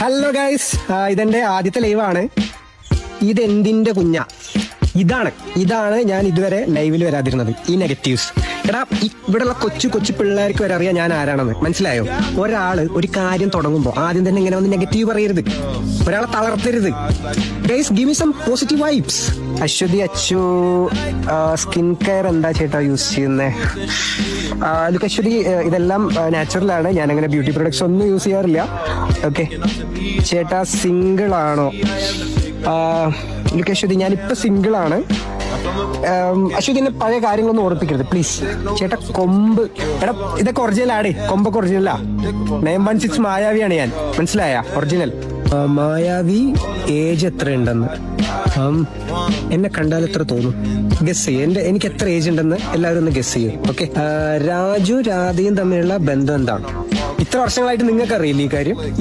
Hello guys, ഇതെന്റെ ആദ്യത്തെ ലൈവാണ്. ഇതെന്തിന്റെ കുഞ്ഞ? ഇതാണ് ഞാൻ ഇതുവരെ ലൈവിൽ വരാതിരുന്നത്. ഈ നെഗറ്റീവ്സ് എടാ, ഇവിടെയുള്ള കൊച്ചു പിള്ളേർക്ക് വരെ അറിയാം ഞാൻ ആരാണെന്ന്. മനസ്സിലായോ? ഒരാള് ഒരു കാര്യം തുടങ്ങുമ്പോൾ ആദ്യം തന്നെ ഇങ്ങനെ വന്ന് നെഗറ്റീവ് പറയരുത്, ഒരാളെ തളർത്തരുത്. Guys, give me some positive vibes. Aswathy Achu, skin care എന്താ ചേട്ടാ യൂസ് ചെയ്യുന്നേ? ലുക്ക് അശ്വതി, ഇതെല്ലാം നാച്ചുറൽ ആണ്. ഞാൻ അങ്ങനെ ബ്യൂട്ടി പ്രൊഡക്ട്സ് ഒന്നും യൂസ് ചെയ്യാറില്ല. ഓക്കെ ചേട്ടാ, സിംഗിൾ ആണോ? ലുക്ക് അശ്വതി, ഞാനിപ്പോ സിംഗിൾ ആണ്. അശ്വതി, എന്നെ പഴയ കാര്യങ്ങളൊന്നും ഓർപ്പിക്കരുത് പ്ലീസ്. ചേട്ടാ, കൊമ്പ് എടാ, ഇതൊക്കെ ഒറിജിനൽ ആടേ. കൊമ്പൊക്കെ ഒറിജിനലാ. 916 മായാവിയാണ് ഞാൻ. മനസ്സിലായ? ഒറിജിനൽ മായാവി. ഏജ് എത്ര ഉണ്ടെന്ന് എന്നെ കണ്ടാൽ എത്ര തോന്നും? ഗസ് ചെയ്യും. എനിക്ക് എത്ര ഏജ് ഉണ്ടെന്ന് എല്ലാവരും ഒന്ന് ഗസ് ചെയ്യും. ഓക്കെ, രാജു രാധയും തമ്മിലുള്ള ബന്ധം എന്താണ്? ഇത്ര വർഷങ്ങളായിട്ട് നിങ്ങൾക്ക് അറിയില്ല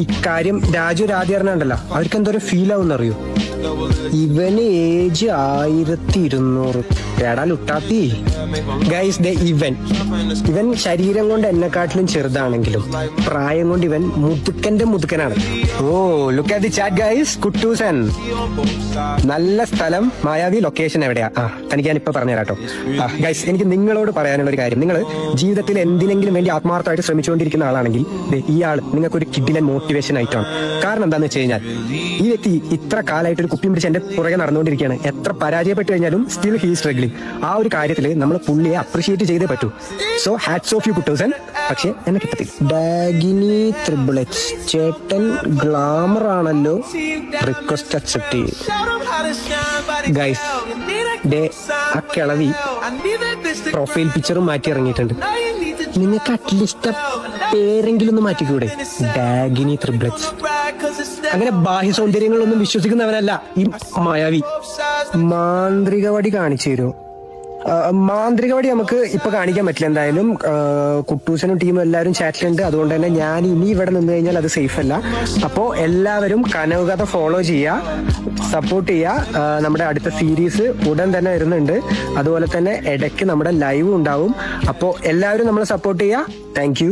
ഈ കാര്യം. രാജു രാധ അറിഞ്ഞാണ്ടല്ലോ, അവർക്ക് എന്തോരം ഫീൽ ആവുമെന്ന് അറിയൂ. ഇവന് ഏജ് 1200. എടാ ലുട്ടാപ്പി. ഗൈസ്, ഇവൻ ശരീരം കൊണ്ട് എന്നെക്കാട്ടിലും ചെറുതാണെങ്കിലും പ്രായം കൊണ്ട് ഇവൻ മുതുക്കനാണ്. Oh, look at the chat guys. Kuttoosan, നല്ല സ്ഥലം. മായാവി ലൊക്കേഷൻ എവിടെയാ? തനിക്ക് ഞാൻ ഇപ്പൊ പറഞ്ഞുതരാട്ടോ. ഗൈസ്, എനിക്ക് നിങ്ങളോട് പറയാനുള്ള ഒരു കാര്യം, നിങ്ങൾ ജീവിതത്തിൽ എന്തിനെങ്കിലും വേണ്ടി ആത്മാർത്ഥമായിട്ട് ശ്രമിച്ചുകൊണ്ടിരിക്കുന്ന ആളാണെങ്കിൽ ഇയാൾ നിങ്ങൾക്കൊരു കിഡിലൻ മോട്ടിവേഷൻ ആയിട്ടാണ്. കാരണം എന്താണെന്ന് വെച്ച് കഴിഞ്ഞാൽ, ഈ വ്യക്തി ഇത്ര കാലമായിട്ട് ഒരു കുപ്പിയും പിടിച്ച് എന്റെ പുറകെ നടന്നുകൊണ്ടിരിക്കുകയാണ്. എത്ര പരാജയപ്പെട്ട് കഴിഞ്ഞാലും സ്റ്റിൽ ഹീ സ്ട്രഗ്ലിംഗ്. ആ ഒരു കാര്യത്തിൽ നമ്മൾ പുള്ളിയെ അപ്രീഷിയേറ്റ് ചെയ്തേ പറ്റൂ. So hats off you Kuttoosan. പക്ഷെ എന്നെ കിട്ടത്തില്ല. ഡാഗിനി ത്രിബിളെറ്റ് ചേട്ടൻ ഗ്ലാമർ ആണല്ലോ, റിക്വസ്റ്റ് അക്സെപ്റ്റ് ചെയ്യും. ഗൈസ്, ആ കിളവി പ്രൊഫൈൽ പിക്ചറും മാറ്റി ഇറങ്ങിയിട്ടുണ്ട്. നിങ്ങൾക്ക് അറ്റ്ലീസ്റ്റ് പേരെങ്കിലും ഒന്ന് മാറ്റിക്കൂടെ? ഡാഗിനി ത്രിബ്ലറ്റ്സ്. അങ്ങനെ ബാഹ്യ സൗന്ദര്യങ്ങളൊന്നും വിശ്വസിക്കുന്നവനല്ല ഈ മായാവി. മാന്ത്രികവടി കാണിച്ചു തരുമോ? മാന്ത്രികവടി നമുക്ക് ഇപ്പൊ കാണിക്കാൻ പറ്റില്ല. എന്തായാലും കുട്ടൂസനും ടീമും എല്ലാവരും ചാറ്റിലുണ്ട്. അതുകൊണ്ട് തന്നെ ഞാൻ ഇനി ഇവിടെ നിന്ന് കഴിഞ്ഞാൽ അത് സേഫ് അല്ല. അപ്പോൾ എല്ലാവരും കനവുകഥ ഫോളോ ചെയ്യുക, സപ്പോർട്ട് ചെയ്യുക. നമ്മുടെ അടുത്ത സീരീസ് ഉടൻ തന്നെ വരുന്നുണ്ട്. അതുപോലെ തന്നെ ഇടയ്ക്ക് നമ്മുടെ ലൈവ് ഉണ്ടാവും. അപ്പോൾ എല്ലാവരും നമ്മളെ സപ്പോർട്ട് ചെയ്യുക. Thank you.